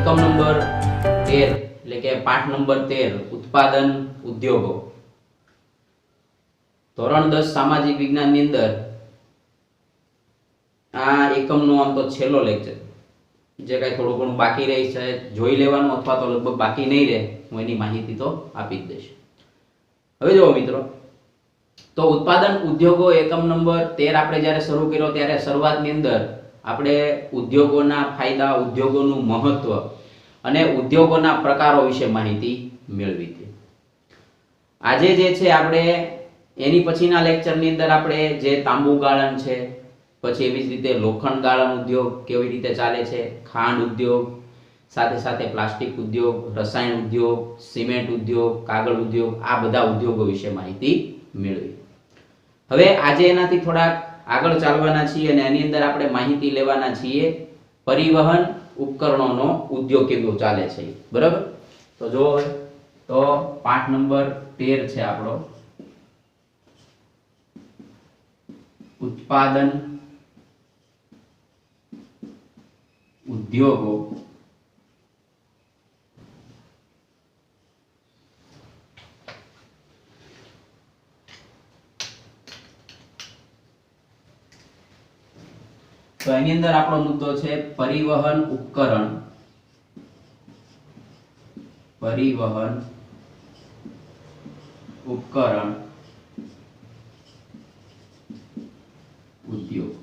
એકમ નંબર 13 એટલે કે પાઠ નંબર 13 ઉત્પાદન ઉદ્યોગો ધોરણ 10 સામાજિક વિજ્ઞાન ની અંદર આ એકમનો આમ તો છેલ્લો લેક્ચર જે કાંઈ થોડું ઘણું બાકી રહી છે જોઈ લેવાનું અથવા તો લગભગ બાકી નહીં રહે, હું એની માહિતી તો આપી જ દઈશ. હવે જુઓ મિત્રો, તો ઉત્પાદન ઉદ્યોગો એકમ નંબર 13 આપણે જ્યારે શરૂ કર્યો ત્યારે શરૂઆતની અંદર આપણે ઉદ્યોગોના ફાયદા, ઉદ્યોગોનું મહત્વ અને ઉદ્યોગોના પ્રકારો વિશે માહિતી મેળવી હતી. આજે જે છે આપણે એની પછીના લેક્ચરની અંદર આપણે જે તાંબુ ગાળણ છે, પછી એવી જ રીતે લોખંડ ગાળણ ઉદ્યોગ કેવી રીતે ચાલે છે, ખાંડ ઉદ્યોગ, સાથે સાથે પ્લાસ્ટિક ઉદ્યોગ, રસાયણ ઉદ્યોગ, સિમેન્ટ ઉદ્યોગ, કાગળ ઉદ્યોગ, આ બધા ઉદ્યોગો વિશે માહિતી મેળવી. હવે આજે એનાથી થોડાક આગળ ચાલવાના છીએ અને એની અંદર આપણે માહિતી લેવાના છીએ પરિવહન ઉપકરણોનો ઉદ્યોગ કેવો ચાલે છે. બરાબર, તો જો હવે તો પાઠ નંબર 13 છે આપણો ઉત્પાદન ઉદ્યોગો તો એની અંદર આપણો મુદ્દો છે પરિવહન ઉપકરણ, પરિવહન ઉપકરણ ઉદ્યોગ.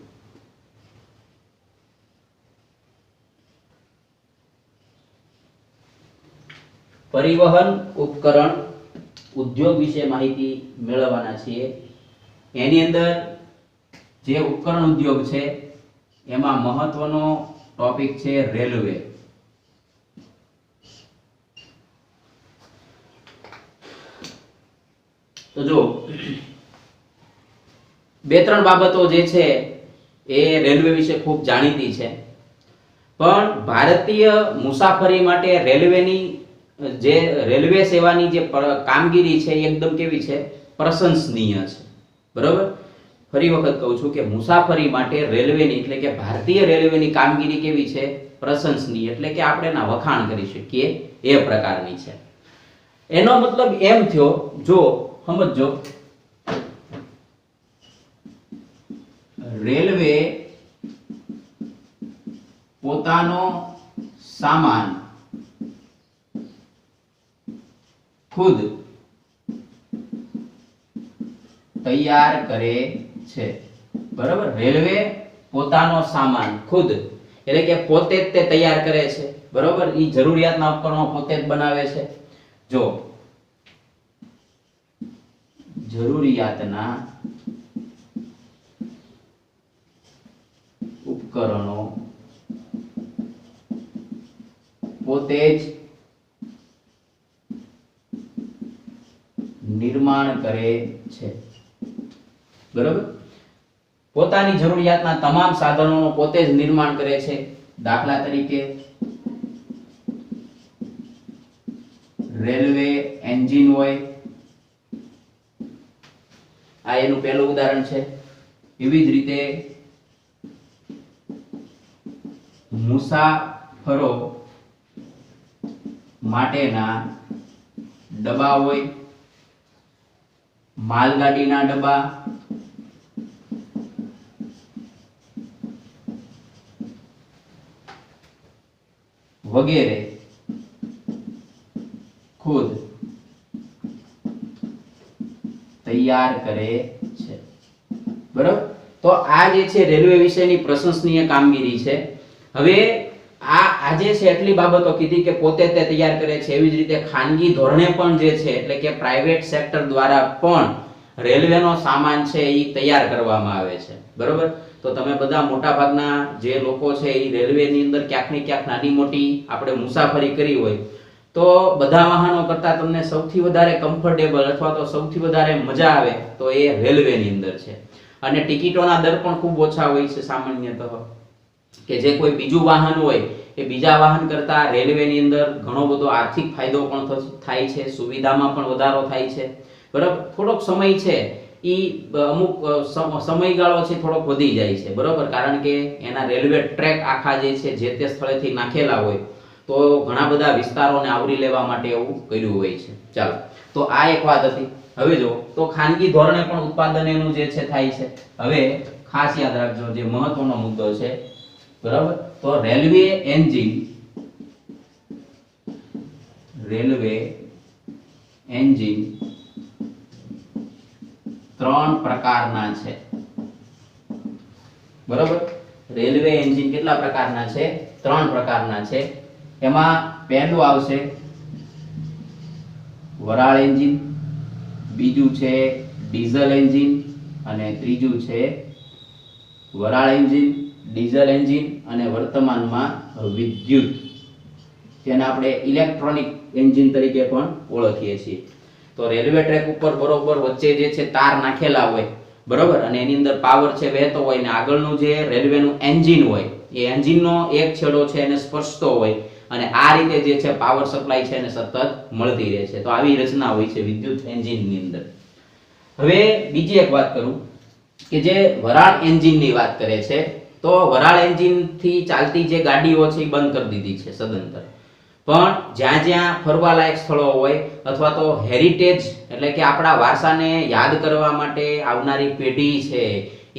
પરિવહન ઉપકરણ ઉદ્યોગ વિશે માહિતી મેળવવાના છીએ. એની અંદર જે ઉપકરણ ઉદ્યોગ છે એમાં મહત્વનો ટોપિક છે રેલવે. તો જો બે ત્રણ બાબતો જે છે એ રેલવે વિશે ખૂબ જાણીતી છે, પણ ભારતીય મુસાફરી માટે રેલવેની જે રેલવે સેવાની જે કામગીરી છે એ એકદમ કેવી છે, પ્રશંસનીય છે. બરાબર, ફરી વખત કહું છું કે મુસાફરી માટે રેલવેની એટલે કે ભારતીય રેલવેની કામગીરી કેવી છે, પ્રશંસનીય, એટલે કે આપણે એના વખાણ કરી શકીએ એ પ્રકારની છે. એનો મતલબ એમ થયો, જો સમજો, રેલવે પોતાનો સામાન ખુદ તૈયાર કરે છે. બરાબર, રેલવે પોતાનો સામાન ખુદ એટલે કે પોતે જ તે તૈયાર કરે છે. બરાબર, એ જરૂરિયાતના ઉપકરણો પોતે જ બનાવે છે. જો જરૂરિયાતના ઉપકરણો પોતે જ નિર્માણ કરે છે. બરાબર, પોતાની જરૂરિયાતના તમામ સાધનોનો પોતે જ નિર્માણ કરે છે. દાખલા તરીકે રેલવે એન્જિન હોય, આ એનું પહેલું ઉદાહરણ છે. એવી જ રીતે મુસાફરો માટેના ડબ્બા હોય, માલગાડીના ડબ્બા, વગેરે ખુદ તૈયાર કરે છે. બરાબર, તો આ જે છે રેલવે વિશેની પ્રશંસનીય કામગીરી છે. હવે આજે છે એટલી બાબતો કીધી કે પોતે તે તૈયાર કરે છે. એવી જ રીતે ખાનગી ધોરણે પણ જે છે એટલે કે પ્રાઇવેટ સેક્ટર દ્વારા પણ રેલવેનો સામાન છે એ તૈયાર કરવામાં આવે છે. બરાબર, તો તમે બધા મોટા ભાગના જે લોકો છે એ રેલવેની અંદર ક્યાંક ને ક્યાંક નાની મોટી આપણે મુસાફરી કરી હોય તો બધા વાહનો કરતા તમને સૌથી વધારે કમ્ફર્ટેબલ અથવા તો સૌથી વધારે મજા આવે તો એ રેલવેની અંદર છે. અને ટિકિટોના દર પણ ખૂબ ઓછા હોય છે સામાન્યતઃ, કે જે કોઈ બીજું વાહન હોય એ બીજા વાહન કરતા રેલવેની અંદર ઘણો બધો આર્થિક ફાયદો પણ થાય છે, સુવિધામાં પણ વધારો થાય છે. બરાબર, થોડોક સમય છે ઈ અમુક સમયગાળો છે થોડોક વધી જાય છે. બરાબર, કારણ કે એના રેલવે ટ્રેક આખા જે છે જે તે સ્થળેથી નાખેલા હોય તો ઘણા બધા વિસ્તારોને આવરી લેવા માટે એવું કર્યું હોય છે. ચાલો, તો આ એક વાત હતી. હવે જો તો ખાનગી ધોરણે પણ ઉત્પાદન એનું જે છે થાય છે. હવે ખાસ યાદ રાખજો, જે મહત્વનો મુદ્દો છે, બરાબર, તો રેલવે એન્જિન ત્રણ પ્રકારના છે. બરાબર, રેલવે એન્જિન કેટલા પ્રકારના છે? ત્રણ પ્રકારના છે. એમાં પહેલું આવશે વરાળ એન્જિન, બીજું છે ડીઝલ એન્જિન અને ત્રીજું છે વરાળ એન્જિન, ડીઝલ એન્જિન અને વર્તમાનમાં વિદ્યુત, જેને આપણે ઇલેક્ટ્રોનિક એન્જિન તરીકે પણ ઓળખીએ છીએ. તો રેલવે ટ્રેક ઉપર બરોબર વચ્ચે જે છે તાર નાખેલા હોય, બરોબર, અને એની અંદર પાવર છે વહેતો હોય, ને આગળનું જે રેલવેનું એન્જિન હોય એ એન્જિનનો એક છેડો છે એને સ્પર્શતો હોય, અને આ રીતે જે છે પાવર સપ્લાય છે એને સતત મળતી રહે છે. તો આવી રચના હોય છે વિદ્યુત એન્જિનની અંદર. હવે બીજી એક વાત કરું કે જે વરાળ એન્જિનની વાત કરે છે, તો વરાળ એન્જિનથી ચાલતી જે ગાડીઓ છે એ બંધ કરી દીધી છે સદંતર. પણ જ્યાં જ્યાં ફરવાલાયક સ્થળો હોય અથવા તો હેરિટેજ એટલે કે આપણા વારસાને યાદ કરવા માટે આવનારી પેઢી છે,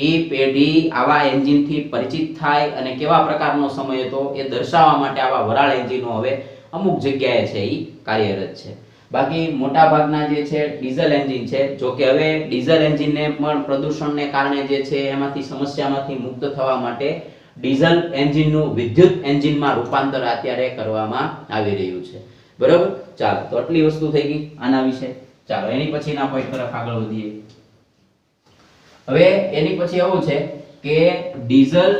એ પેઢી આવા એન્જિનથી પરિચિત થાય અને કેવા પ્રકારનો સમય હતો એ દર્શાવવા માટે આવા વરાળ એન્જિનો હવે અમુક જગ્યાએ છે એ કાર્યરત છે. બાકી મોટા ભાગના જે છે ડીઝલ એન્જિન છે. જો કે હવે ડીઝલ એન્જિનને પણ પ્રદૂષણને કારણે જે છે એમાંથી સમસ્યામાંથી મુક્ત થવા માટે ડીઝલ એન્જિનનું વિદ્યુત એન્જિનમાં રૂપાંતર અત્યારે કરવામાં આવી રહ્યું છે. બરાબર, ચાલો, તો આટલી વસ્તુ થઈ ગઈ આના વિશે. ચાલો, એની પછીના પોઈન્ટ તરફ આગળ વધીએ. હવે એની પછી એવું છે કે ડીઝલ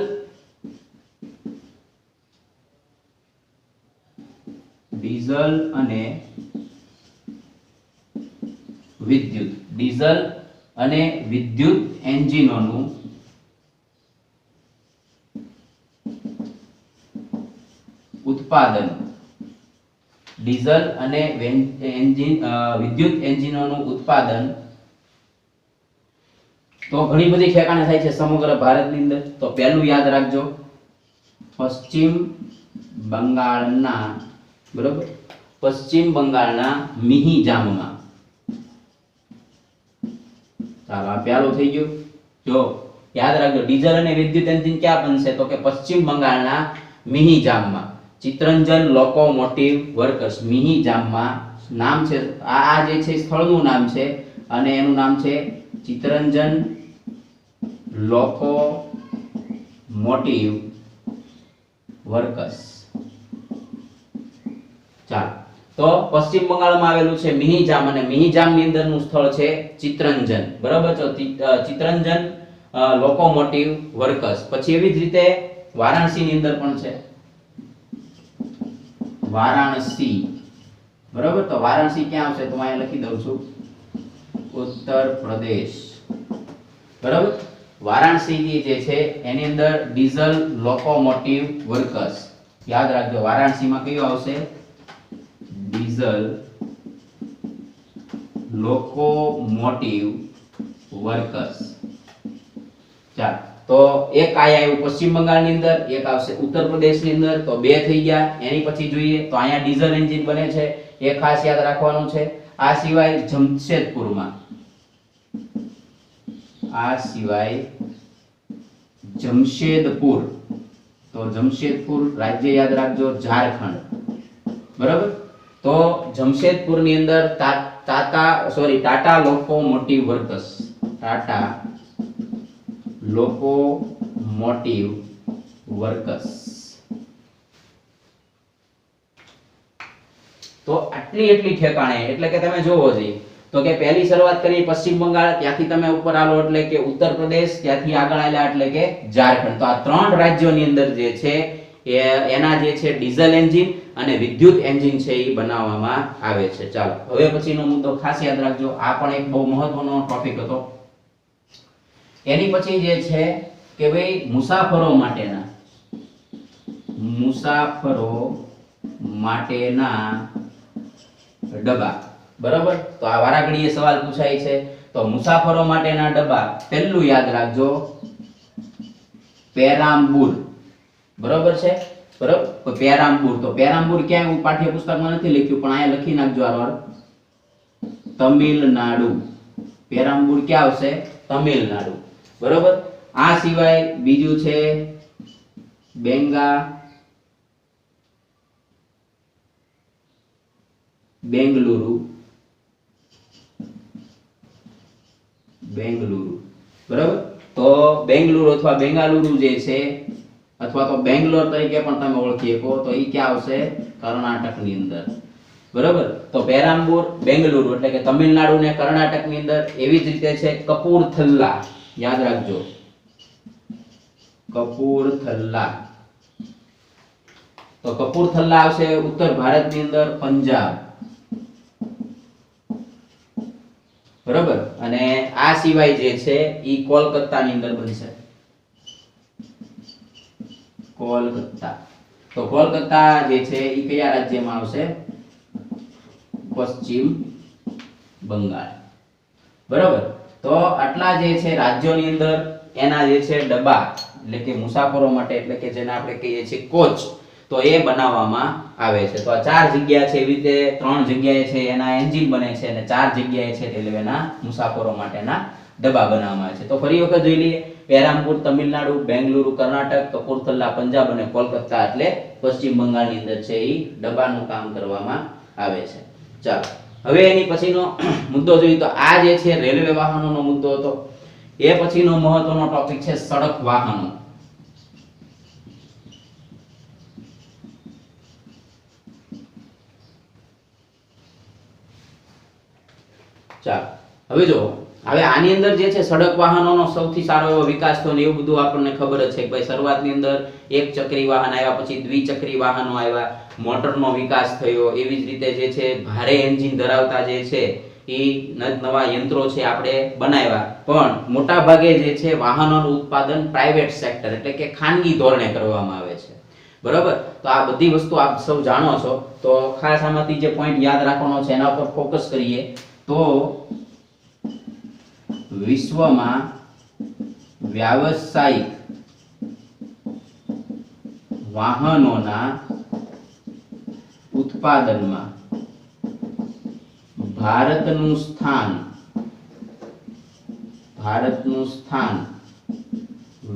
અને ડીઝલ અને વિદ્યુત એન્જિનોનું ઉત્પાદન, ડીઝલ અને વિદ્યુત એન્જિનોનું ઉત્પાદન તો ઘણી બધી ઠેકાણે થાય છે સમગ્ર ભારતની અંદર. તો પહેલું યાદ રાખજો, પશ્ચિમ બંગાળના, બરોબર, પશ્ચિમ બંગાળના મિહિજામમાં. ચાલો, આ પહેલું થઈ ગયું. જો યાદ રાખજો, ડીઝલ અને વિદ્યુત એન્જિન ક્યાં બનશે? તો કે પશ્ચિમ બંગાળના મિહિજામમાં. ચિત્તરંજન લોકોમોટિવ વર્કર્સ, મિહિજામમાં નામ છે. આ જે છે સ્થળનું નામ છે અને એનું નામ છે ચિત્તરંજન લોકોમોટિવ વર્કર્સ. ચાલો, તો પશ્ચિમ બંગાળમાં આવેલું છે મિહિજામ, અને મિહિજામની અંદરનું સ્થળ છે ચિત્તરંજન. બરાબર, તો ચિત્તરંજન લોકોમોટિવ વર્કર્સ. પછી એવી જ રીતે વારાણસીની અંદર પણ છે વારાણસી. બરાબર, તો વારાણસી ક્યાં આવશે? તો અહીંયા લખી દઉં છું, ઉત્તર પ્રદેશ. બરાબર, વારાણસી જે છે એની અંદર ડીઝલ લોકોમોટિવ વર્કર્સ. યાદ રાખજો, વારાણસીમાં કયું આવશે? Diesel locomotive workers. ચાલો, તો એક આયા આવ્યું પશ્ચિમ બંગાળની અંદર, એક આવશે ઉત્તર પ્રદેશની અંદર. તો બે થઈ ગયા. એની પછી જોઈએ તો અહીંયા ડીઝલ એન્જિન બને છે, એ ખાસ યાદ રાખવાનું છે. આ સિવાય જમશેદપુરમાં, જમશેદપુર, તો જમશેદપુર રાજ્ય યાદ રાખજો, ઝારખંડ. બરાબર, તો જમશેદપુરની અંદર Tata locomotive workers, Tata locomotive workers. તો એટલી ઠેકાણે, એટલે કે તમે જોવો જોઈએ તો કે પહેલી શરૂઆત કરી પશ્ચિમ બંગાળ, ત્યાંથી તમે ઉપર આલો એટલે કે ઉત્તર પ્રદેશ, ત્યાંથી આગળ આલ્યા એટલે કે ઝારખંડ. તો આ ત્રણ રાજ્યોની અંદર જે છે એના જે છે ડીઝલ એન્જિન અને વિદ્યુત એન્જિન છે એ બનાવવામાં આવે છે. ચાલો, હવે પછીનો મુદ્દો ખાસ યાદ રાખજો, આ પણ એક બહુ મહત્વનો ટોપિક હતો. એની પછી જે છે કે ભાઈ મુસાફરો માટેના ડબ્બા. બરાબર, તો આ વારાઘડીએ સવાલ પૂછાય છે. તો મુસાફરો માટેના ડબ્બા, પહેલું યાદ રાખજો પેરામ્બુલ. બરાબર છે, બરાબર. તો પેરામ્બુર, તો પેરામ્બુર ક્યાંય પાઠ્યપુસ્તકમાં નથી લખ્યું, પણ અહીંયા લખી નાખજો આરોર તમિલનાડુ. પેરામ્બુર ક્યાં આવશે? તમિલનાડુ. બરાબર. આ સિવાય બીજું છે બેંગલુરુ. બરાબર. તો બેંગલુરુ અથવા બેંગાલુરુ જે છે, અથવા તો બેંગ્લોર તરીકે પણ તમે ઓળખી શકો, તો એ ક્યાં આવશે? કર્ણાટકની અંદર. બરાબર. તો પેરામ્બુર, બેંગલુરુ એટલે કે તમિલનાડુ ને કર્ણાટકની અંદર. એવી જ રીતે છે કપૂરથલ્લા, યાદ રાખજો કપૂરથલ્લા. તો કપૂરથલ્લા આવશે ઉત્તર ભારતની અંદર, પંજાબ. બરાબર. અને આ સિવાય જે છે ઈ કોલકાતાની અંદર બનશે, કોલકાતા. તો કોલકાતા જે છે ઈ કયા રાજ્યમાં આવશે? પશ્ચિમ બંગાળ. બરાબર. તો આટલા જે છે રાજ્યોની અંદર એના જે છે ડબ્બા એટલે કે મુસાફરો માટે, એટલે કે જેને આપણે કહીએ છીએ કોચ, તો એ બનાવવામાં આવે છે. તો આ 4 જગ્યા છે, એવી રીતે 3 જગ્યાએ છે એના એન્જિન બને છે, અને 4 જગ્યાએ છે રેલવેના મુસાફરો માટેના ડબ્બા બનાવવામાં આવે છે. તો ફરી વખત જોઈ લઈએ. પેરામ્બુર તમિલનાડુ, બેંગલુરુ કર્ણાટક, કપૂરથલ્લા પંજાબ અને કોલકાતા એટલે પશ્ચિમ બંગાળની અંદર છે એ ડબ્બાનું કામ કરવામાં આવે છે. ચાલો, હવે એની પછીનો મુદ્દો જોઈએ તો આ જે છે રેલવે વાહનોનો મુદ્દો હતો. એ પછીનો મહત્વનો ટોપિક છે સડક વાહનો. ચાલો, હવે જો હવે આની અંદર જે છે સડક વાહનોનો સૌથી સારો એવો વિકાસ થયો ને એવું બધું આપણને ખબર જ છે કે ભાઈ શરૂઆતની અંદર એક ચક્રી વાહન આવ્યા, પછી દ્વિચક્રી વાહનો આવ્યા, મોટરનો વિકાસ થયો. એવી જ રીતે જે છે ભારે એન્જિન ધરાવતા જે છે એ નવા યંત્રો છે આપણે બનાવ્યા. પણ મોટા ભાગે જે છે વાહનોનું ઉત્પાદન પ્રાઇવેટ સેક્ટર એટલે કે ખાનગી ધોરણે કરવામાં આવે છે. બરાબર. તો આ બધી વસ્તુ આપ સૌ જાણો છો, તો ખાસ આમાંથી જે પોઈન્ટ યાદ રાખવાનો છે એના ઉપર ફોકસ કરીએ. તો વિશ્વમાં વ્યાવસાયિક વાહનોના ઉત્પાદનમાં ભારતનું સ્થાન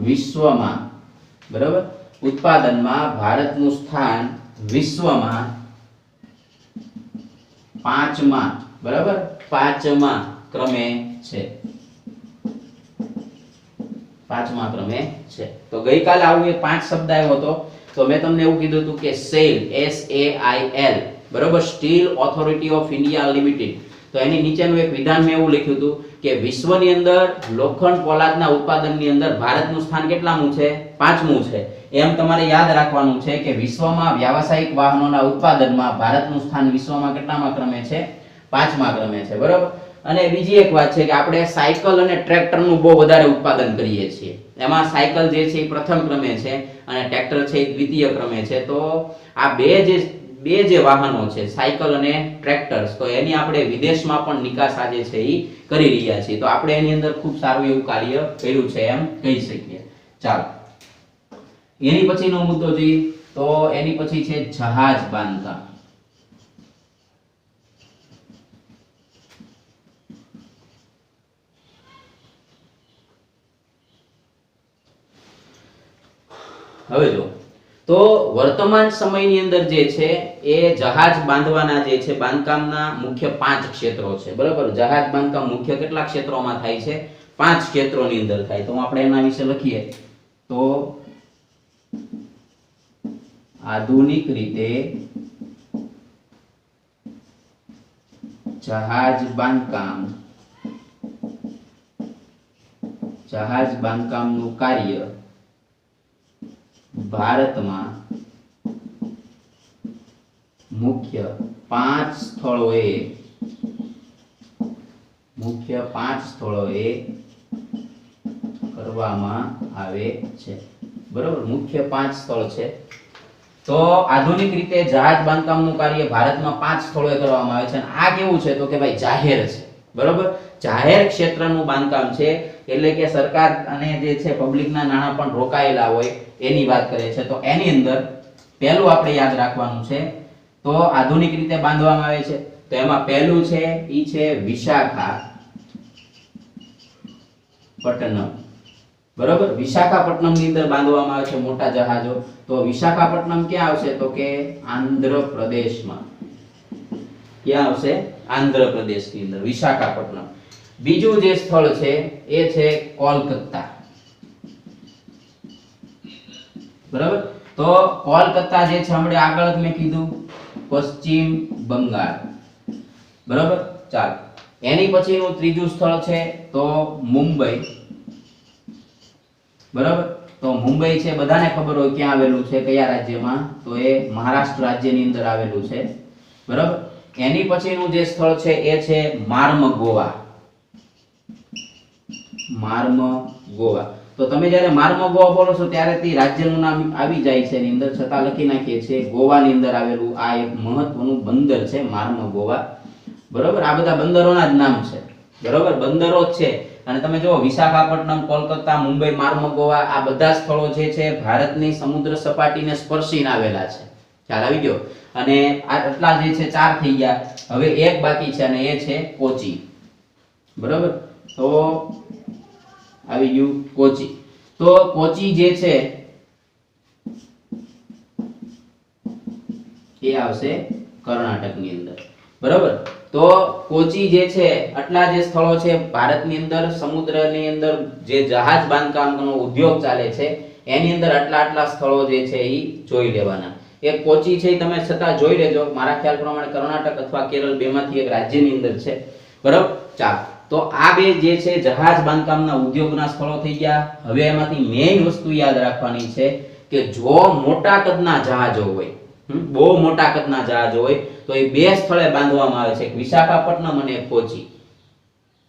વિશ્વમાં, બરાબર, ઉત્પાદનમાં ભારતનું સ્થાન વિશ્વમાં 5મા, બરાબર, 5મા ક્રમે છે. 5મા ક્રમે છે. તો ગઈકાલે આવું એક 5 શબ્દ આવ્યો હતો, તો મેં તમને એવું કીધું હતું કે SAIL, SAIL, બરાબર, steel authority of India limited. તો એની નીચેનું એક વિધાન મેં એવું લખ્યું હતું કે વિશ્વની અંદર લોખંડ પોલાદના ઉત્પાદનની અંદર ભારતનું સ્થાન કેટલામું છે? 5મું છે. એમ તમારે યાદ રાખવાનું છે કે વિશ્વમાં વ્યાવસાયિક વાહનોના ઉત્પાદનમાં ભારતનું સ્થાન વિશ્વમાં કેટલામા ક્રમે છે? 5મા ક્રમે છે. બરાબર. અને બીજી એક વાત છે કે આપણે સાયકલ અને ટ્રેક્ટરનું બહુ વધારે ઉત્પાદન કરીએ છીએ. એમાં સાયકલ જે છે એ પ્રથમ ક્રમે છે અને ટ્રેક્ટર છે એ દ્વિતીય ક્રમે છે. તો આ બે જે વાહનો છે સાયકલ અને ટ્રેક્ટર્સ, તો એની આપણે વિદેશમાં પણ નિકાસ આજે છે એ કરી રહ્યા છીએ. તો આપણે એની અંદર ખૂબ સારું એવું કાર્ય કર્યું છે એમ કહી શકીએ. ચાલો, એની પછીનો મુદ્દો જોઈએ તો એની પછી છે જહાજ બાંધકામ. હવે જો તો વર્તમાન સમયની અંદર જે છે એ જહાજ બાંધવાના જે છે બાંધકામના મુખ્ય 5 ક્ષેત્રો છે. બરાબર. જહાજ બાંધકામ મુખ્ય કેટલા ક્ષેત્રોમાં થાય છે? 5 ક્ષેત્રોની અંદર થાય. તો આપણે એના વિશે લખીએ તો આધુનિક રીતે જહાજ બાંધકામનું કાર્ય ભારતમાં મુખ્ય 5 સ્થળોએ કરવામાં આવે છે. બરાબર. મુખ્ય 5 સ્થળ છે. તો આધુનિક રીતે જહાજ બાંધકામનું કાર્ય ભારતમાં 5 સ્થળોએ કરવામાં આવે છે. અને આ કેવું છે તો કે ભાઈ જાહેર છે. બરાબર. જાહેર ક્ષેત્રનું બાંધકામ છે, એટલે કે સરકાર અને જે છે પબ્લિકના નાણાં પણ રોકાયેલા હોય એની વાત કરે છે. તો એની અંદર પહેલું આપણે યાદ રાખવાનું છે. તો આધુનિક રીતે બાંધવામાં આવે છે તો એમાં પહેલું છે ઈ છે વિશાખાપટ્ટનમ. બરોબર, વિશાખાપટ્ટનમ ની અંદર બાંધવામાં આવે છે મોટા જહાજો. તો વિશાખાપટ્ટનમ ક્યાં આવશે તો કે આંધ્રપ્રદેશમાં. ક્યાં આવશે? આંધ્રપ્રદેશની અંદર વિશાખાપટ્ટનમ. બીજું જે સ્થળ છે એ છે કોલકાતા. બરાબર, તો કોલકાતા જે છે હમણાં આગળ જ મેં કીધું પશ્ચિમ બંગાળ. બરાબર, ચાલો એની પછીનું ત્રીજું સ્થળ છે તો મુંબઈ. બરાબર, તો મુંબઈ છે બધાને ખબર હોય ક્યાં આવેલું છે, કયા રાજ્યમાં, તો એ મહારાષ્ટ્ર રાજ્યની અંદર આવેલું છે. બરાબર, એની પછીનું જે સ્થળ છે એ છે માર્મગોવા. માર્મગોવા. તો તમે જ્યારે માર્મગોવા બોલો છો ત્યારે તે રાજ્યનું નામ આવી જાય છે એની અંદર, છતાં લખી નાખીએ છીએ ગોવાની અંદર આવેલું આ એક મહત્વનું બંદર છે માર્મગોવા. બરોબર, આ બધા બંદરોના જ નામ છે. બરોબર, બંદરો જ છે. અને તમે જો વિશાખાપટ્ટનમ, કોલકાતા, મુંબઈ, માર્મગોવા આ બધા સ્થળો જે છે ભારતની સમુદ્ર સપાટીને સ્પર્શીને આવેલા છે. ખ્યાલ આવી ગયો? અને આટલા જે છે 4 થઈ ગયા. હવે એક બાકી છે અને એ છે કોચી. બરોબર, તો આવી ગયું કોચી. તો કોચી જે છે એ આવશે કર્ણાટકની અંદર. બરોબર, તો કોચી જે છે આટલા જે સ્થળો છે ભારતની અંદર સમુદ્રની અંદર જે જહાજ બાંધકામનો ઉદ્યોગ ચાલે છે એની અંદર આટલા સ્થળો જે છે એ જોઈ લેવાના. એક કોચી છે તમે છતાં જોઈ લેજો. મારા ખ્યાલ પ્રમાણે કર્ણાટક અથવા કેરળ બેમાંથી એક રાજ્યની અંદર છે. બરાબર, ચાલો તો આ બે જે છે જહાજ બાંધકામના ઉદ્યોગના સ્થળો થઈ ગયા. હવે એમાંથી મેઇન વસ્તુ યાદ રાખવાની છે કે જો મોટા કદના જહાજો હોય, બહુ મોટા કદના જહાજો હોય તો એ બે સ્થળે બાંધવામાં આવે છે, એક વિશાખાપટ્ટનમ અને એક કોચી.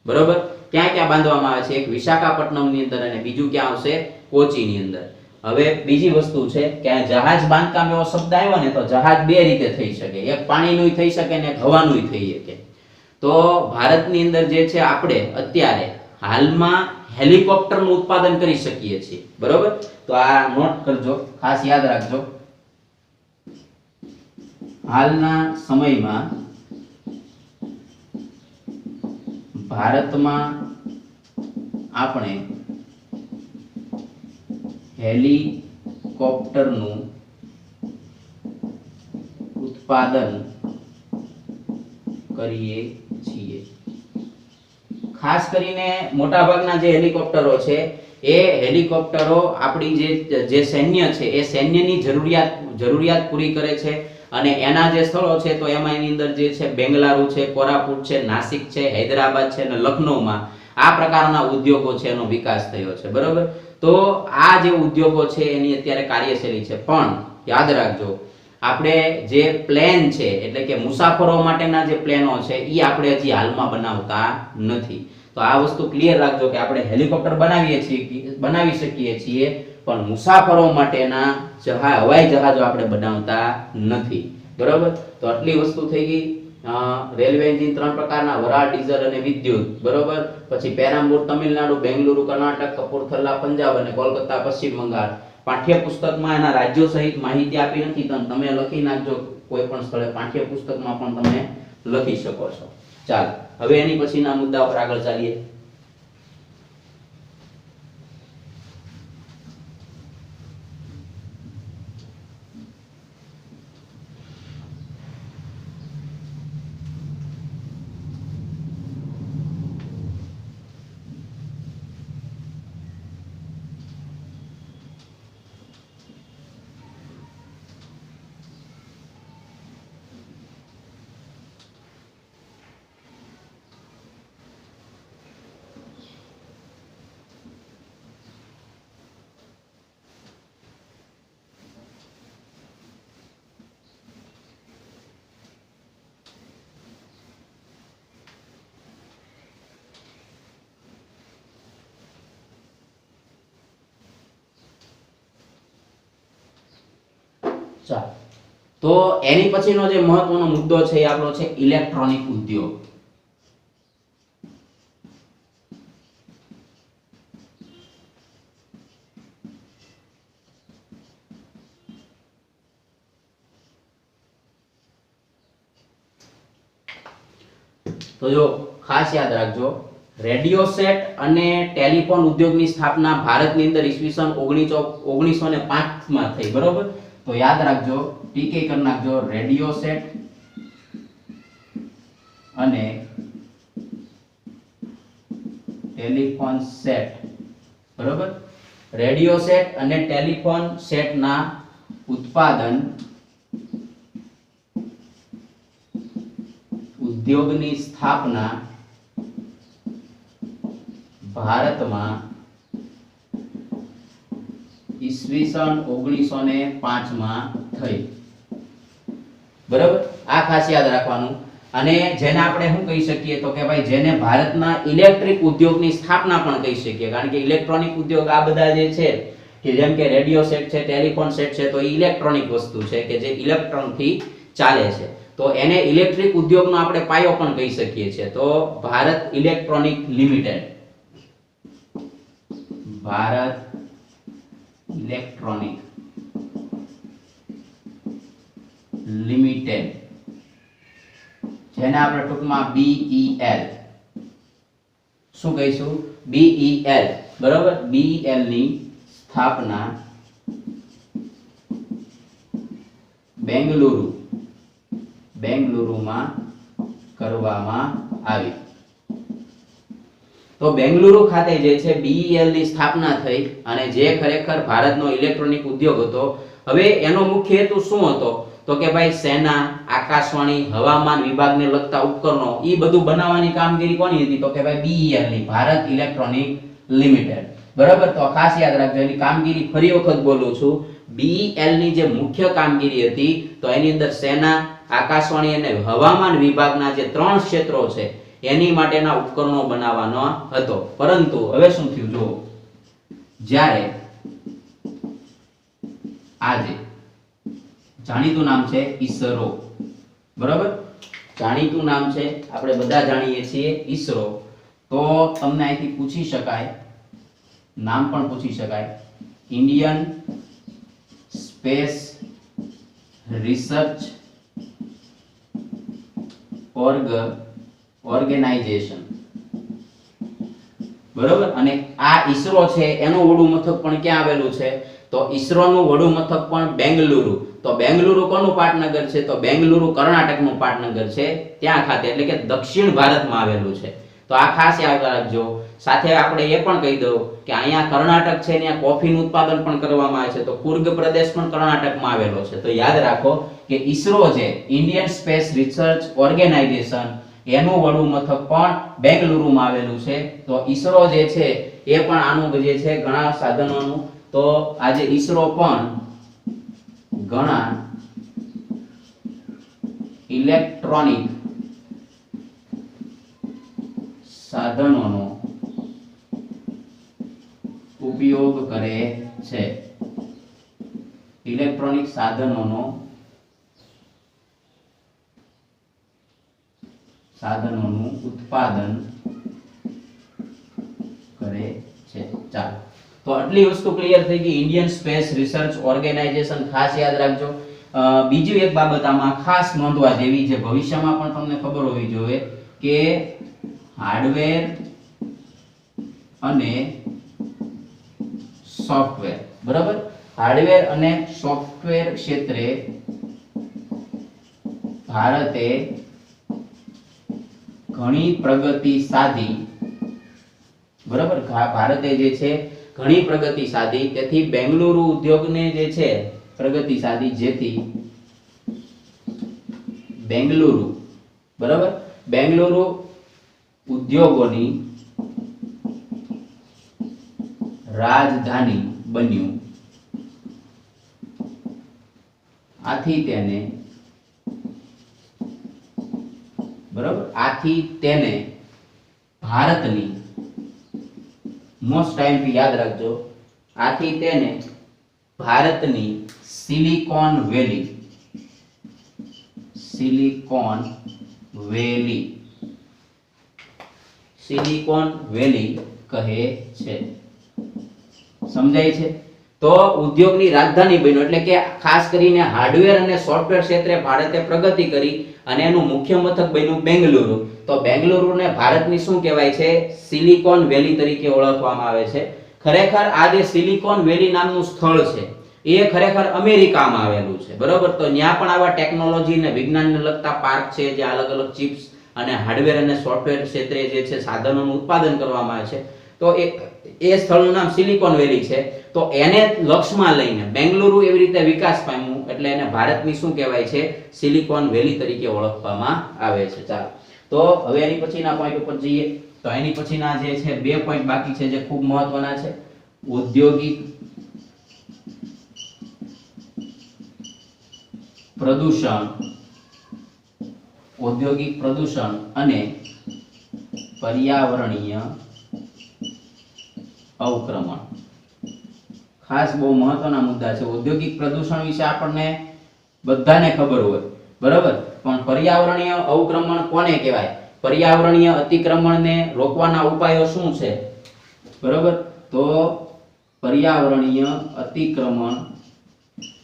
બરોબર, ક્યાં ક્યાં બાંધવામાં આવે છે? એક વિશાખાપટ્ટનમ ની અંદર અને બીજું ક્યાં આવશે? કોચી ની અંદર. હવે બીજી વસ્તુ છે કે આ જહાજ બાંધકામ એવો શબ્દ આવ્યો ને તો જહાજ બે રીતે થઈ શકે, એક પાણીનું થઈ શકે ને એક હવાનું થઈ શકે. તો ભારતની અંદર જે છે આપણે અત્યારે હાલમાં હેલિકોપ્ટરનું ઉત્પાદન કરી શકીએ છીએ. બરોબર, તો આ નોટ કરજો, ખાસ યાદ રાખજો. હાલના સમયમાં ભારતમાં આપણે હેલિકોપ્ટરનું ઉત્પાદન કરીએ છીએ. ખાસ કરીને મોટાભાગના જે હેલિકોપ્ટરો છે એ હેલિકોપ્ટરો આપણી જે સૈન્ય છે એ સૈન્યની જરૂરિયાત પૂરી કરે છે. અને એના જે સ્થળો છે તો એમાં એની અંદર જે છે બેંગલારુ છે, કોરાપુટ છે, નાસિક છે, હૈદરાબાદ છે અને લખનૌમાં આ પ્રકારના ઉદ્યોગો છે એનો વિકાસ થયો છે. બરોબર, તો આ જે ઉદ્યોગો છે એની અત્યારે કાર્યશૈલી છે. પણ યાદ રાખજો આપણે જે પ્લેન છે એટલે કે મુસાફરો માટેના જે પ્લેનો છે એ આપણે હજી હાલમાં બનાવતા નથી. તો આ વસ્તુ ક્લિયર રાખજો કે આપણે હેલિકોપ્ટર બનાવી શકીએ છીએ પણ મુસાફરો માટેના હવાઈ જહાજો આપણે બનાવતા નથી. બરોબર, તો આટલી વસ્તુ થઈ ગઈ. રેલવે એન્જિન 3 પ્રકારના: વરાળ, ડીઝલ અને વિદ્યુત. બરોબર, પછી પેરામ્બૂર તમિલનાડુ, બેંગલુરુ કર્ણાટક, કપૂરથલા પંજાબ અને કોલકાતા પશ્ચિમ બંગાળ. પાઠ્યપુસ્તકમાં એના રાજ્યો સહિત માહિતી આપી નથી, તો તમે લખી નાખજો કોઈ પણ સ્થળે. પાઠ્યપુસ્તકમાં પણ તમે લખી શકો છો. ચાલો હવે એની પછીના મુદ્દા પર આગળ ચાલીએ. ચાલો, તો એની પછીનો જે મહત્વનો મુદ્દો છે એ આપણો છે ઇલેક્ટ્રોનિક ઉદ્યોગ. તો જો ખાસ યાદ રાખજો, રેડિયો સેટ અને ટેલિફોન ઉદ્યોગની સ્થાપના ભારતની અંદર ઈસવીસન 1905 માં થઈ, બરોબર? તો યાદ રાખજો, ટીકે કરી નાખજો, રેડિયો સેટ અને ટેલિફોન સેટ, બરોબર? રેડિયો સેટ અને ટેલિફોન સેટના ઉત્પાદન ઉદ્યોગની સ્થાપના ભારતમાં ઈસવીસન 1905 માં થઈ, બરાબર? આ ખાસ યાદ રાખવાનું. અને જેને આપણે શું કહી શકીએ તો કે ભાઈ જેને ભારતના ઇલેક્ટ્રિક ઉદ્યોગની સ્થાપના પણ કહી શકીએ, કારણ કે ઇલેક્ટ્રોનિક ઉદ્યોગ આ બધા જે છે કે જેમ કે રેડિયો સેટ છે, ટેલિફોન સેટ છે, તો એ ઇલેક્ટ્રોનિક વસ્તુ છે કે જે ઇલેક્ટ્રોનથી ચાલે છે, તો એને ઇલેક્ટ્રિક ઉદ્યોગનો આપણે પાયો પણ કહી શકીએ છીએ. તો Bharat electronic limited, Bharat electronic limited, જેને આપણે ટૂંકમાં BEL શું કહીશું? BEL, બરાબર? BEL ની સ્થાપના બેંગલુરુમાં કરવામાં આવી. તો બેંગલુરુ ખાતે જે છે BEL ની સ્થાપના થઈ અને જે ખરેખર ભારતનો ઇલેક્ટ્રોનિક ઉદ્યોગ હતો. હવે એનો મુખ્ય હેતુ શું હતો? તો કે ભાઈ સેના, આકાશવાણી, હવામાન વિભાગને લગતા ઉપકરણો ઈ બધું બનાવવાની કામગીરી કોની હતી? તો કે ભાઈ BEL ની, ભારત ઇલેક્ટ્રોનિક લિમિટેડ, બરાબર? તો ખાસ યાદ રાખજો, એની કામગીરી ફરી વખત બોલું છું. BEL ની જે મુખ્ય કામગીરી હતી તો એની અંદર સેના, આકાશવાણી અને હવામાન વિભાગના જે 3 ક્ષેત્રો છે એની માટેના ઉપકરણો બનાવવાનો હતો. પરંતુ હવે શું થયું? જો જ્યારે આજે જાણીતું નામ છે ઈસરો, બરાબર? જાણીતું નામ છે, આપણે બધા જાણીએ છીએ ઈસરો. તો તમને અહીંથી પૂછી શકાય, નામ પણ પૂછી શકાય, ઇન્ડિયન સ્પેસ રિસર્ચ ઓર્ગેનાઇઝેશન, બરાબર? અને આ ઈસરો છે એનું વડું મથક પણ ક્યાં આવેલું છે? તો ઈસરોનું વડું મથક પણ બેંગલુરુ. તો બેંગલુરુ કોનું પાટનગર છે? તો બેંગલુરુ કર્ણાટકનું પાટનગર છે, ત્યાં ખાતે, એટલે કે દક્ષિણ ભારતમાં આવેલું છે. તો આ ખાસ યાદ રાખજો. સાથે આપણે એ પણ કહી દઉં કે અહીંયા કર્ણાટક છે, ત્યાં કોફીનું ઉત્પાદન પણ કરવામાં આવે છે, તો કુર્ગ પ્રદેશ પણ કર્ણાટકમાં આવેલો છે. તો યાદ રાખો કે ઈસરો છે, ઇન્ડિયન સ્પેસ રિસર્ચ ઓર્ગેનાઇઝેશન, એનું વડું મથક પણ બેંગલુરુમાં આવેલું છે. તો ઈસરો જે છે એ પણ આનું જે છે ઘણા સાધનોનું, તો આજે ઈસરો પણ ઘણા ઇલેક્ટ્રોનિક સાધનોનો ઉપયોગ કરે છે. ઇલેક્ટ્રોનિક સાધનોનું ઉત્પાદન કરે છે. ચાલો, તો આટલી વસ્તુ ક્લિયર થઈ ગઈ. ઇન્ડિયન સ્પેસ રિસર્ચ ઓર્ગેનાઇઝેશન ખાસ યાદ રાખજો. બીજી એક બાબત આમાં ખાસ નોંધવા જેવી, જે ભવિષ્યમાં પણ તમને ખબર હોવી જોઈએ, કે હાર્ડવેર અને સોફ્ટવેર, બરાબર? હાર્ડવેર અને સોફ્ટવેર ક્ષેત્રે ભારતે ઘણી પ્રગતિ સાધી, બરાબર? ભારતે જે છે ઘણી પ્રગતિ સાધી, તેથી બેંગલુરુ ઉદ્યોગને જે છે પ્રગતિ સાધી, જેથી બેંગલુરુ, બરાબર, બેંગલુરુ ઉદ્યોગોની રાજધાની બન્યું. આથી તેને, બરાબર, આથી તેને ભારતની, મોસ્ટ ટાઈમ યાદ રાખજો, આથી તેને ભારતની સિલિકોન વેલી, સિલિકોન વેલી, સિલિકોન વેલી કહે છે. સમજાય છે? તો ઉદ્યોગની રાજધાની બન્યો, એટલે કે ખાસ કરીને હાર્ડવેર અને સોફ્ટવેર ક્ષેત્રે ભારતે પ્રગતિ કરી અને એનું મુખ્ય મથક બન્યું બેંગલુરુ. તો તો બેંગલુરુને ભારતની શું કહેવાય છે? સિલિકોન વેલી તરીકે ઓળખવામાં આવે છે. ખરેખર આ જે સિલિકોન વેલી નામનું સ્થળ છે એ ખરેખર અમેરિકામાં આવેલું છે, બરોબર. તો ત્યાં પણ આવા ટેકનોલોજી અને વિજ્ઞાનને લગતા પાર્ક છે, જ્યાં અલગ અલગ ચિપ્સ અને હાર્ડવેર અને સોફ્ટવેર ક્ષેત્રે જે છે સાધનોનું ઉત્પાદન કરવામાં આવે છે. તો એ સ્થળનું નામ સિલિકોન વેલી છે. તો એને લક્ષ્યમાં લઈને બેંગલુરુ એવી રીતે વિકાસ પામ્યું, એટલે એને ભારતની શું કહેવાય છે? સિલિકોન વેલી તરીકે ઓળખવામાં આવે છે. ચાલો, તો હવે એની પછીના પોઈન્ટ ઉપર જઈએ. તો એની પછીના જે છે 2 પોઈન્ટ બાકી છે, જે ખૂબ મહત્વના છે. ઔદ્યોગિક પ્રદૂષણ અને પર્યાવરણીય અવક્રમણ. ખાસ બહુ મહત્વના મુદ્દા છે. ઔદ્યોગિક પ્રદૂષણ વિશે આપણને બધાને ખબર હોય, બરાબર. પણ પર્યાવરણીય અવક્રમણ કોને કહેવાય? પર્યાવરણીય અતિક્રમણને રોકવાના ઉપાયો શું છે? બરાબર. તો પર્યાવરણીય અતિક્રમણ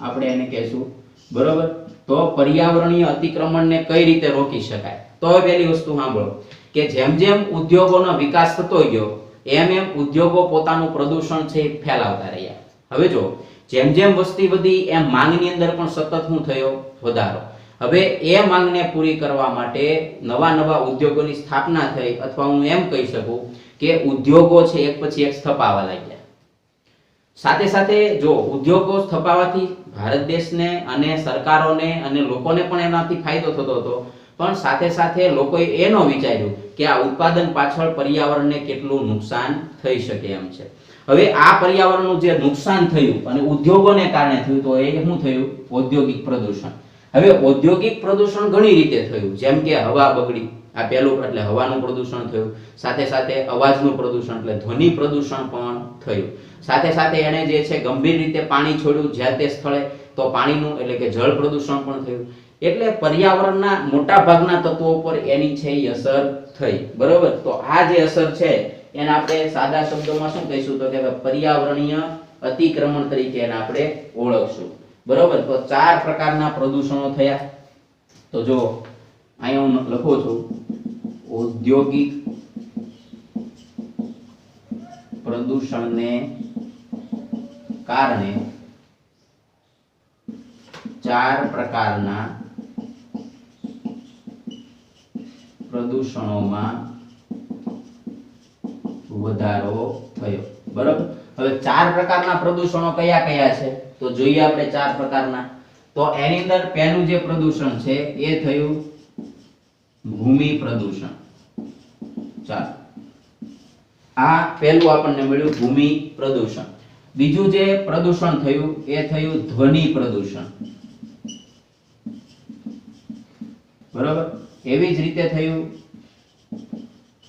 આપણે એને કહેશું, બરાબર. તો પર્યાવરણીય અતિક્રમણને કઈ રીતે રોકી શકાય? તો પહેલી વસ્તુ સાંભળો કે જેમ જેમ ઉદ્યોગોનો વિકાસ થતો ગયો એમ એમ ઉદ્યોગો પોતાનું પ્રદૂષણ છે ફેલાવતા રહ્યા. હવે જો જેમ જેમ વસ્તી વધી એમ માંગની અંદર પણ સતત શું થયો? વધારો. હવે એ માંગને પૂરી કરવા માટે નવા નવા ઉદ્યોગોની સ્થાપના થઈ, અથવા હું એમ કહી શકું કે ઉદ્યોગો છે એક પછી એક સ્થપાવા લાગ્યા. સાથે સાથે જો ઉદ્યોગો સ્થપાવાથી ભારત દેશને અને સરકારોને અને લોકોને પણ એનાથી ફાયદો થતો હતો, પણ સાથે સાથે લોકોએ એ ન વિચાર્યું કે આ ઉત્પાદન પાછળ પર્યાવરણને કેટલું નુકસાન થઈ શકે એમ છે. હવે આ પર્યાવરણનું જે નુકસાન થયું અને ઉદ્યોગોને કારણે થયું, તો એ શું થયું? ઔદ્યોગિક પ્રદૂષણ. હવે ઔદ્યોગિક પ્રદૂષણ ઘણી રીતે થયું, જેમ કે હવા બગડી, આ પહેલું એટલે હવાનું પ્રદૂષણ થયું. સાથે સાથે અવાજનું પ્રદૂષણ એટલે ધ્વનિ પ્રદૂષણ પણ થયું. સાથે સાથે એને જે છે ગંભીર રીતે પાણી છોડ્યું જ્યાં તે સ્થળે, તો પાણીનું એટલે કે જળ પ્રદૂષણ પણ થયું. એટલે પર્યાવરણના મોટા ભાગના તત્વો પર એની છે એ અસર થઈ, બરોબર. તો આ જે અસર છે એને આપણે સાદા શબ્દોમાં શું કહીશું? તો કે પર્યાવરણીય અતિક્રમણ તરીકે એને આપણે ઓળખશું, બરોબર. તો 4 પ્રકારના પ્રદૂષણો થયા. તો જો અહીંયા હું લખું છું, ઔદ્યોગિક પ્રદૂષણને કારણે 4 પ્રકારના પ્રદૂષણોમાં વધારો થયો, બરાબર. હવે 4 પ્રકારના પ્રદૂષણો કયા કયા છે? તો જોઈએ આપણે 4 પ્રકારના. તો એની અંદર પહેલું જે પ્રદૂષણ છે એ થયું ભૂમિ પ્રદૂષણ. ચાલો, આ પહેલું આપણને મળ્યું ભૂમિ પ્રદૂષણ. બીજું જે પ્રદૂષણ થયું એ થયું ધ્વનિ પ્રદૂષણ, બરાબર. એવી જ રીતે થયું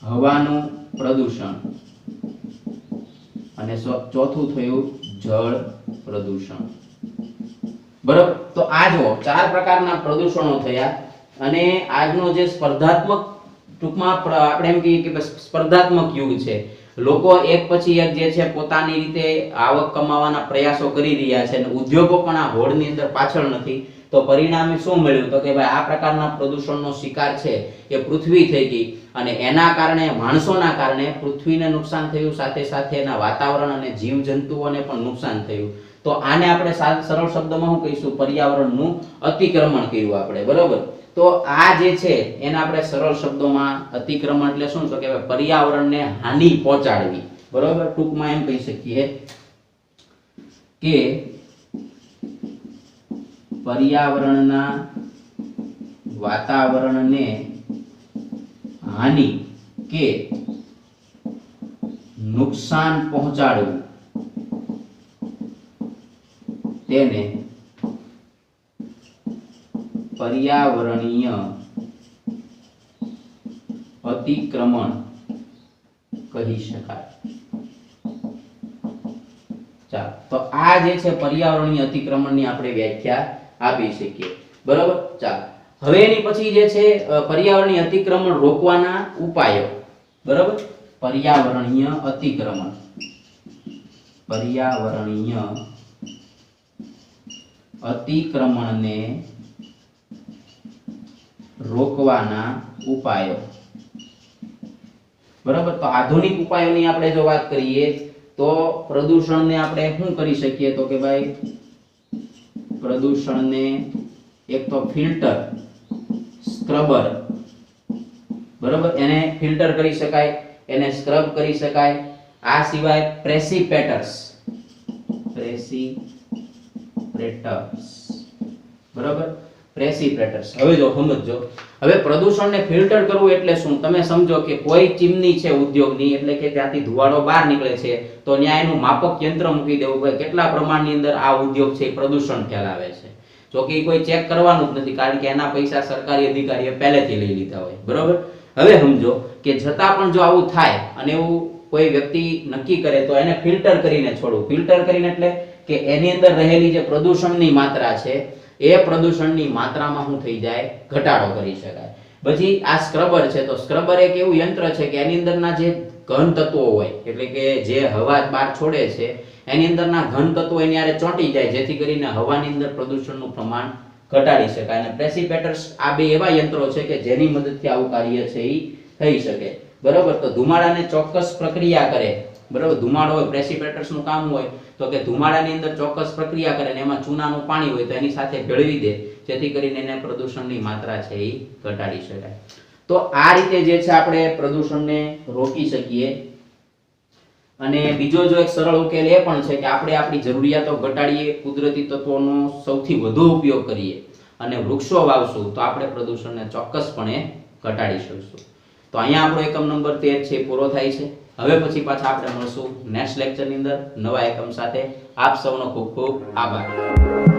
હવાનું પ્રદૂષણ, અને ચોથું થયું જળ પ્રદૂષણ, બરાબર. તો આ જો 4 પ્રકારના પ્રદૂષણો થયા. અને આજનો જે સ્પર્ધાત્મક, ટૂંકમાં આપણે એમ કહીએ કે સ્પર્ધાત્મક યુગ છે. લોકો એક પછી એક જે છે પોતાની રીતે આવક કમાવાના પ્રયાસો કરી રહ્યા છે, અને ઉદ્યોગો પણ આ હોડની અંદર પાછળ નથી. તો પરિણામે શું મળ્યું? તો કે ભાઈ આ પ્રકારના પ્રદૂષણનો શિકાર છે એ પૃથ્વી થઈ ગઈ, અને એના કારણે માણસોના કારણે પૃથ્વીને નુકસાન થયું, સાથે સાથે એના વાતાવરણ અને જીવજંતુઓને પણ નુકસાન થયું. તો આને આપણે સરળ શબ્દમાં શું કહીશું? પર્યાવરણનું અતિક્રમણ કર્યું આપણે, બરોબર. તો આ જે છે એને આપણે સરળ શબ્દોમાં અતિક્રમણ એટલે શું? તો કે પર્યાવરણને હાનિ પહોંચાડવી, બરોબર. ટૂંકમાં એમ કહી શકીએ કે પર્યાવરણના વાતાવરણને હાનિ કે નુકસાન પહોંચાડવું તેને પર્યાવરણીય અતિક્રમણ કહી શકાય. ચાલો, તો આ જે છે પર્યાવરણીય અતિક્રમણની આપણે વ્યાખ્યા આપી શકીએ, બરોબર. ચાલો, હવે એની પછી જે છે પર્યાવરણીય અતિક્રમણ રોકવાના ઉપાયો, બરોબર. પર્યાવરણીય અતિક્રમણ, પર્યાવરણીય અતિક્રમણને રોકવાના ઉપાયો. બરાબર. તો આધુનિક ઉપાયોની આપણે જો વાત કરીએ તો પ્રદૂષણને આપણે શું કરી શકીએ તો કે ભાઈ પ્રદૂષણને એક તો ફિલ્ટર, સ્ક્રબર, બરાબર, એને ફિલ્ટર કરી શકાય, એને સ્ક્રબ કરી શકાય. આ સિવાય પ્રેસિપેટર્સ, બરાબર, પ્રેસિપેટર્સ. હવે જો સમજો, હવે પ્રદૂષણને ફિલ્ટર કરવું એટલે શું? તમે સમજો કે કોઈ ચીમની છે ઉદ્યોગની, એટલે કે ત્યાંથી ધુવાડો બહાર નીકળે છે તો ત્યાં એનું માપક યંત્ર મૂકી દેવું કે કેટલા પ્રમાણની અંદર આ ઉદ્યોગ છે પ્રદૂષણ ફેલાવે છે. જો કે કોઈ ચેક કરવાનું જ નથી, કારણ કે એના પૈસા સરકારી અધિકારીએ પહેલેથી લઈ લીધા હોય, બરાબર. હવે સમજો કે છતાં પણ જો આવું થાય અને એવું કોઈ વ્યક્તિ નક્કી કરે તો એને ફિલ્ટર કરીને છોડવું. ફિલ્ટર કરીને એટલે કે એની અંદર રહેલી જે પ્રદૂષણની માત્રા છે એ પ્રદૂષણની માત્રામાં શું થઈ જાય? ઘટાડો કરી શકાય. પછી આ સ્ક્રબર છે, તો સ્ક્રબર એક એવું યંત્ર છે કે એની અંદરના જે ઘન તત્વો હોય, એટલે કે જે હવા બહાર છોડે છે એની અંદરના ઘન તત્વો એની આરે ચોંટી જાય, જેથી કરીને હવાની અંદર પ્રદૂષણનું પ્રમાણ ઘટાડી શકાય. અને પ્રેસિપેટર્સ આ બે એવા યંત્રો છે કે જેની મદદથી આવું કાર્ય છે એ થઈ શકે, બરાબર. તો ધુમાડાને ચોક્કસ પ્રક્રિયા કરે, બરાબર. ધુમાડો હોય, પ્રેસિપેટર્સ નું કામ હોય તો કે ધુમાડાની અંદર ચોક્કસ પ્રક્રિયા કરે ને એમાં ચૂનાનું પાણી હોય તો એની સાથે ભેળવી દે, જેથી કરીને એને પ્રદૂષણની માત્રા છે એ ઘટાડી શકાય. તો આ રીતે જે છે આપણે પ્રદૂષણને રોકી શકીએ. અને બીજો જો એક સરળ ઉકેલ એ પણ છે કે આપણે આપણી જરૂરિયાતો ઘટાડીએ, કુદરતી તત્વોનો સૌથી વધુ ઉપયોગ કરીએ અને વૃક્ષો વાવશું તો આપણે પ્રદૂષણને ચોક્કસપણે ઘટાડી શકશું. તો અહીંયા આપણો એકમ નંબર 13 છે પૂરો થાય છે. હવે પછી પાછા આપણે મળશું નેક્સ્ટ લેક્ચરની અંદર નવા એકમ સાથે. આપ સૌનો ખૂબ ખૂબ આભાર.